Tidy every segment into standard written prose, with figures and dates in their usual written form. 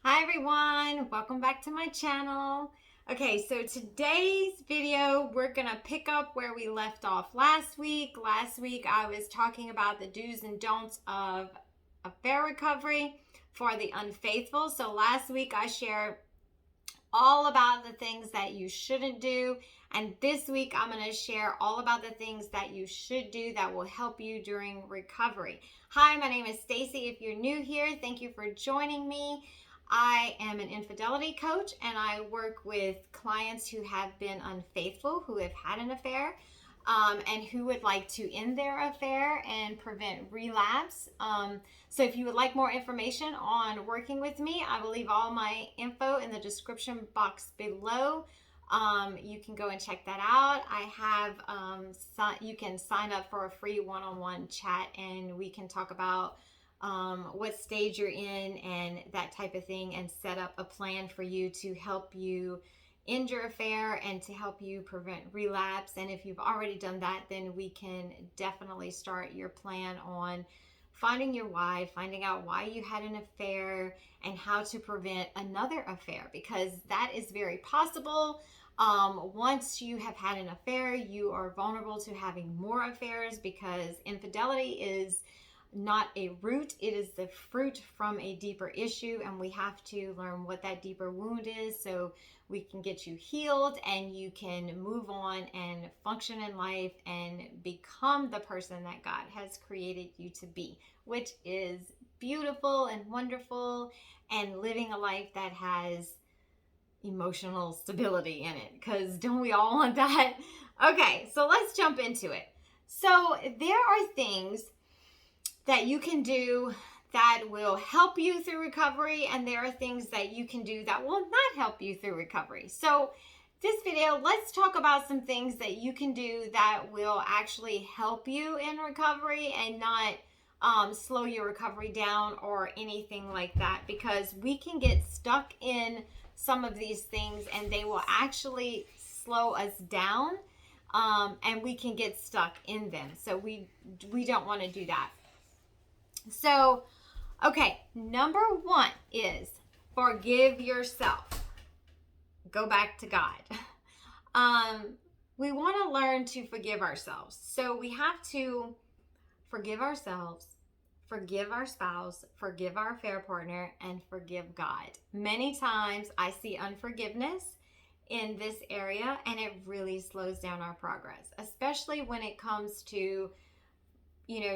Hi everyone, welcome back to my channel. Okay, so today's video, we're gonna pick up where we left off last week. Last week I was talking about the do's and don'ts of affair recovery for the unfaithful. So last week I shared all about the things that you shouldn't do. And this week, I'm going to share all about the things that you should do that will help you during recovery. Hi, my name is Stacey. If you're new here, thank you for joining me. I am an infidelity coach and I work with clients who have been unfaithful, who have had an affair, and who would like to end their affair and prevent relapse. So if you would like more information on working with me, I will leave all my info in the description box below. You can go and check that out. I have, you can sign up for a free one-on-one chat and we can talk about what stage you're in and that type of thing, and set up a plan for you to help you end your affair and to help you prevent relapse. And if you've already done that, then we can definitely start your plan on finding your why, finding out why you had an affair and how to prevent another affair, because that is very possible. Once you have had an affair, you are vulnerable to having more affairs, because infidelity is not a root, it is the fruit from a deeper issue, and we have to learn what that deeper wound is so we can get you healed and you can move on and function in life and become the person that God has created you to be, which is beautiful and wonderful, and living a life that has emotional stability in it, because don't we all want that? Okay, so let's jump into it. So there are things that you can do that will help you through recovery, and there are things that you can do that will not help you through recovery. So this video, let's talk about some things that you can do that will actually help you in recovery and not slow your recovery down or anything like that, because we can get stuck in some of these things and they will actually slow us down, and we can get stuck in them. So we don't want to do that. So, okay, number one is forgive yourself. Go back to God. We want to learn to forgive ourselves. So we have to forgive ourselves, forgive our spouse, forgive our affair partner, and forgive God. Many times I see unforgiveness in this area, and it really slows down our progress, especially when it comes to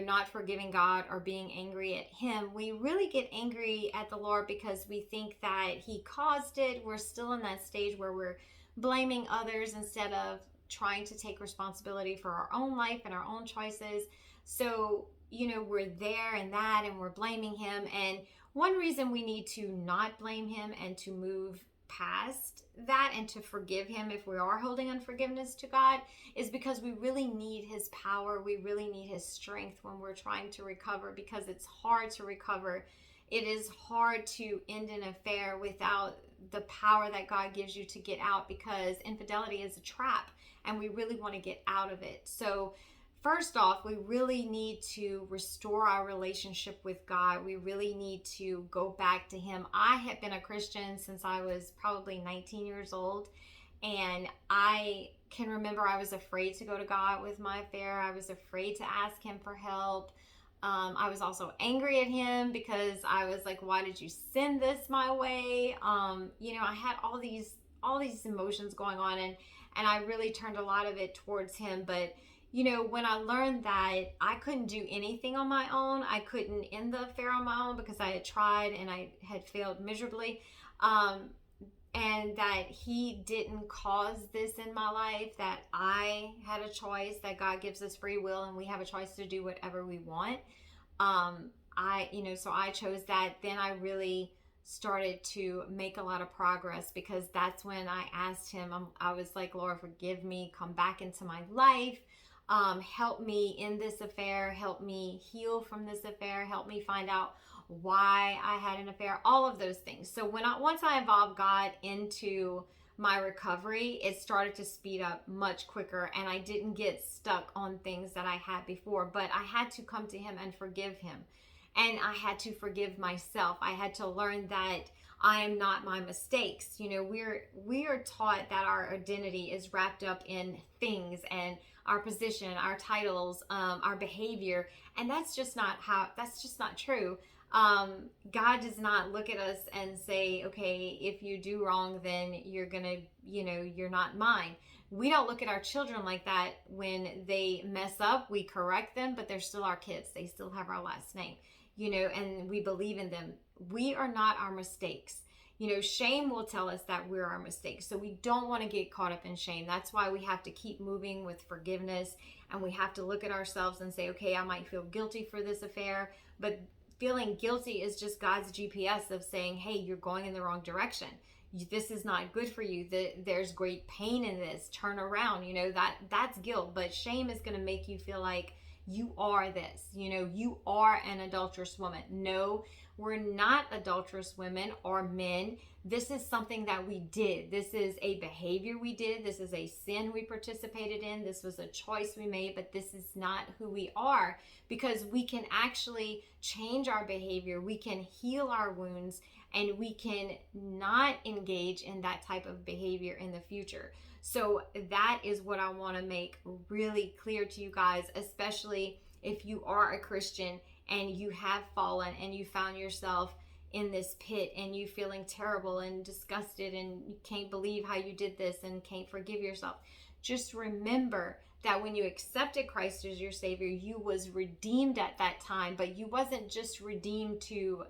not forgiving God or being angry at Him. We really get angry at the Lord because we think that He caused it. We're still in that stage where we're blaming others instead of trying to take responsibility for our own life and our own choices. So, we're there in that and we're blaming Him. And one reason we need to not blame Him and to move past that and to forgive Him if we are holding unforgiveness to God is because we really need His power. We really need His strength when we're trying to recover, because it's hard to recover. It is hard to end an affair without the power that God gives you to get out, because infidelity is a trap and we really want to get out of it. So first off, we really need to restore our relationship with God. We really need to go back to Him. I have been a Christian since I was probably 19 years old, and I can remember I was afraid to go to God with my affair. I was afraid to ask Him for help. I was also angry at Him because I was like, why did you send this my way? I had all these emotions going on, and I really turned a lot of it towards Him. But when I learned that I couldn't do anything on my own, I couldn't end the affair on my own because I had tried and I had failed miserably, and that He didn't cause this in my life, that I had a choice, that God gives us free will and we have a choice to do whatever we want. So I chose that. Then I really started to make a lot of progress, because that's when I asked Him, I was like, Lord, forgive me, come back into my life. Help me in this affair, help me heal from this affair, help me find out why I had an affair, all of those things. So once I involved God into my recovery, it started to speed up much quicker, and I didn't get stuck on things that I had before. But I had to come to Him and forgive Him. And I had to forgive myself. I had to learn that I am not my mistakes. You know, we are taught that our identity is wrapped up in things and our position, our titles, our behavior, and that's just not true. God does not look at us and say, okay, if you do wrong, then you're gonna, you're not mine. We don't look at our children like that. When they mess up, we correct them, but they're still our kids. They still have our last name, and we believe in them. We are not our mistakes. Shame will tell us that we're our mistakes. So we don't want to get caught up in shame. That's why we have to keep moving with forgiveness, and we have to look at ourselves and say, okay, I might feel guilty for this affair, but feeling guilty is just God's GPS of saying, hey, you're going in the wrong direction. This is not good for you. There's great pain in this. Turn around. That's guilt. But shame is going to make you feel like you are this. You are an adulterous woman. No, we're not adulterous women or men. This is something that we did. This is a behavior we did. This is a sin we participated in. This was a choice we made, but this is not who we are, because we can actually change our behavior. We can heal our wounds, and we can not engage in that type of behavior in the future. So that is what I want to make really clear to you guys, especially if you are a Christian and you have fallen and you found yourself in this pit and you feeling terrible and disgusted and you can't believe how you did this and can't forgive yourself. Just remember that when you accepted Christ as your Savior, you was redeemed at that time, but you wasn't just redeemed to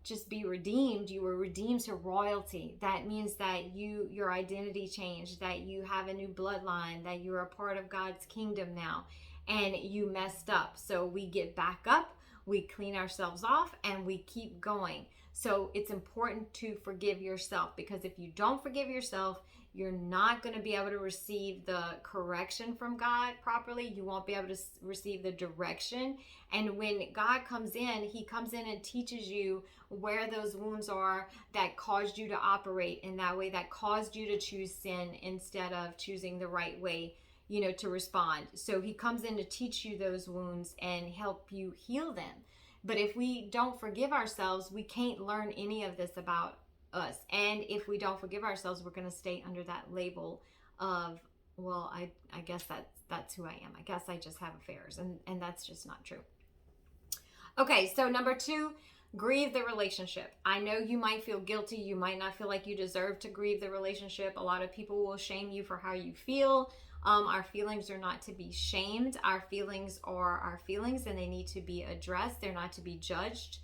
just be redeemed. You were redeemed to royalty. That means that your identity changed, that you have a new bloodline, that you're a part of God's kingdom now, and you messed up. So we get back up, we clean ourselves off, and we keep going. So it's important to forgive yourself, because if you don't forgive yourself, you're not going to be able to receive the correction from God properly. You won't be able to receive the direction. And when God comes in, he comes in and teaches you where those wounds are that caused you to operate in that way, that caused you to choose sin instead of choosing the right way, to respond. So he comes in to teach you those wounds and help you heal them. But if we don't forgive ourselves, we can't learn any of this about us. And if we don't forgive ourselves, we're going to stay under that label of, well, I guess that's who I am. I guess I just have affairs, and that's just not true. Okay, so number 2, grieve the relationship. I know you might feel guilty. You might not feel like you deserve to grieve the relationship. A lot of people will shame you for how you feel. Our feelings are not to be shamed. Our feelings are our feelings, and they need to be addressed. They're not to be judged.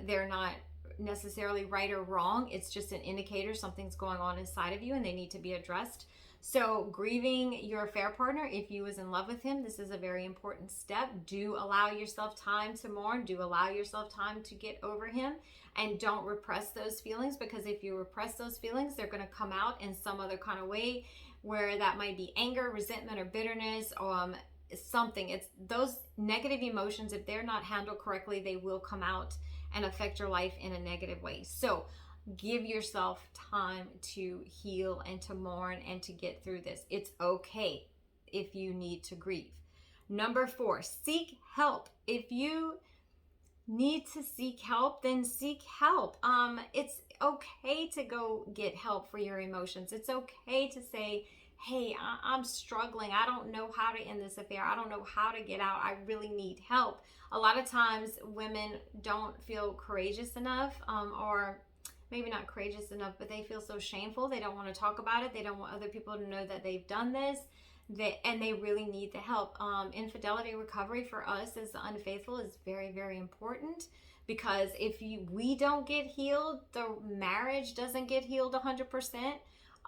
They're not necessarily right or wrong. It's just an indicator something's going on inside of you, and they need to be addressed. So grieving your affair partner, if you was in love with him, this is a very important step. Do allow yourself time to mourn. Do allow yourself time to get over him, and don't repress those feelings, because if you repress those feelings, they're going to come out in some other kind of way, where that might be anger, resentment, or bitterness, something. It's those negative emotions, if they're not handled correctly, they will come out and affect your life in a negative way. So give yourself time to heal and to mourn and to get through this. It's okay if you need to grieve. Number 4, seek help. If you need to seek help, then seek help. It's okay to go get help for your emotions. It's okay to say, hey, I'm struggling. I don't know how to end this affair. I don't know how to get out. I really need help. A lot of times women don't feel courageous enough, or maybe not courageous enough, but they feel so shameful. They don't want to talk about it. They don't want other people to know that they've done this. And they really need the help. Infidelity recovery for us as the unfaithful is very, very important, because if we don't get healed, the marriage doesn't get healed 100%.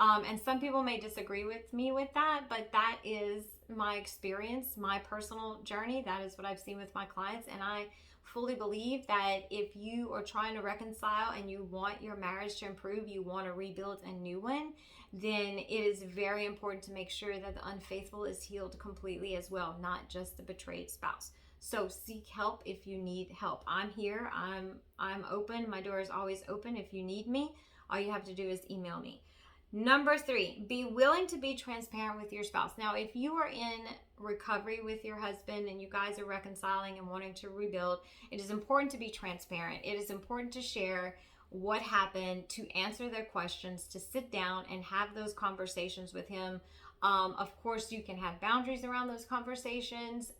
And some people may disagree with me with that, but that is my experience, my personal journey. That is what I've seen with my clients. And I fully believe that if you are trying to reconcile and you want your marriage to improve, you want to rebuild a new one, then it is very important to make sure that the unfaithful is healed completely as well, not just the betrayed spouse. So seek help if you need help. I'm here. I'm open. My door is always open if you need me. All you have to do is email me. Number 3, be willing to be transparent with your spouse. Now, if you are in recovery with your husband and you guys are reconciling and wanting to rebuild, it is important to be transparent. It is important to share what happened, to answer their questions, to sit down and have those conversations with him. Of course, you can have boundaries around those conversations.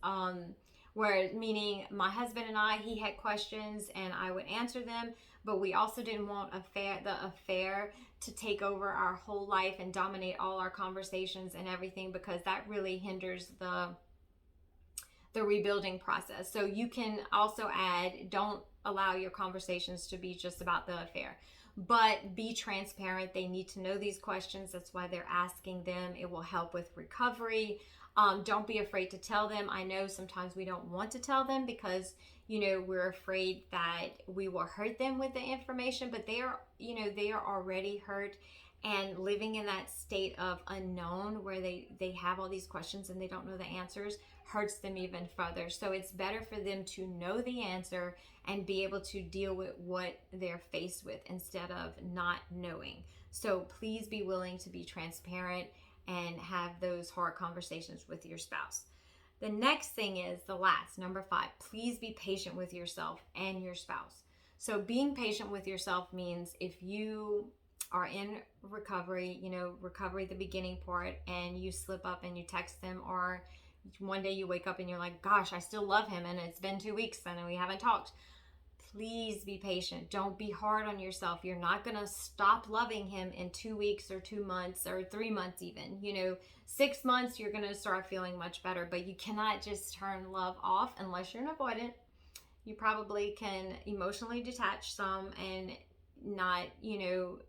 Where meaning my husband and I, he had questions and I would answer them, but we also didn't want the affair to take over our whole life and dominate all our conversations and everything, because that really hinders the rebuilding process. So you can also add, don't allow your conversations to be just about the affair, but be transparent. They need to know these questions. That's why they're asking them. It will help with recovery. Don't be afraid to tell them. I know sometimes we don't want to tell them because, we're afraid that we will hurt them with the information, but they are already hurt and living in that state of unknown where they have all these questions and they don't know the answers hurts them even further. So it's better for them to know the answer and be able to deal with what they're faced with instead of not knowing. So please be willing to be transparent and have those hard conversations with your spouse. The next thing is the last, number 5, please be patient with yourself and your spouse. So being patient with yourself means if you are in recovery, recovery, the beginning part, and you slip up and you text them, or one day you wake up and you're like, gosh, I still love him and it's been 2 weeks and we haven't talked. Please be patient. Don't be hard on yourself. You're not going to stop loving him in 2 weeks or 2 months or 3 months even. 6 months, you're going to start feeling much better, but you cannot just turn love off unless you're an avoidant. You probably can emotionally detach some and not,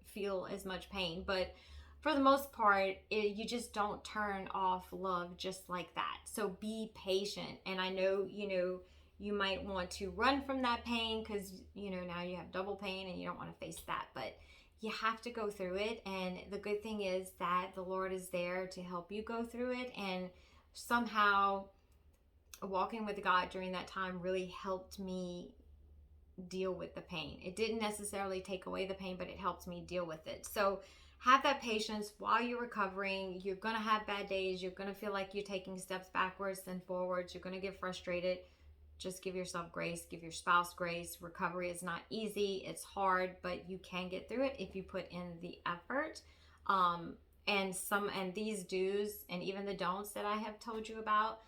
feel as much pain. But for the most part, you just don't turn off love just like that. So be patient. And I know, you might want to run from that pain because, now you have double pain and you don't want to face that. But you have to go through it. And the good thing is that the Lord is there to help you go through it. And somehow walking with God during that time really helped me deal with the pain. It didn't necessarily take away the pain, but it helped me deal with it. So have that patience while you're recovering. You're going to have bad days. You're going to feel like you're taking steps backwards and forwards. You're going to get frustrated. Just give yourself grace. Give your spouse grace. Recovery is not easy. It's hard, but you can get through it if you put in the effort. And these do's and even the don'ts that I have told you about,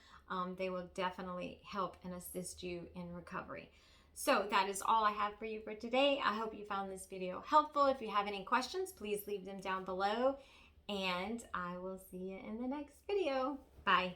they will definitely help and assist you in recovery. So that is all I have for you for today. I hope you found this video helpful. If you have any questions, please leave them down below. And I will see you in the next video. Bye.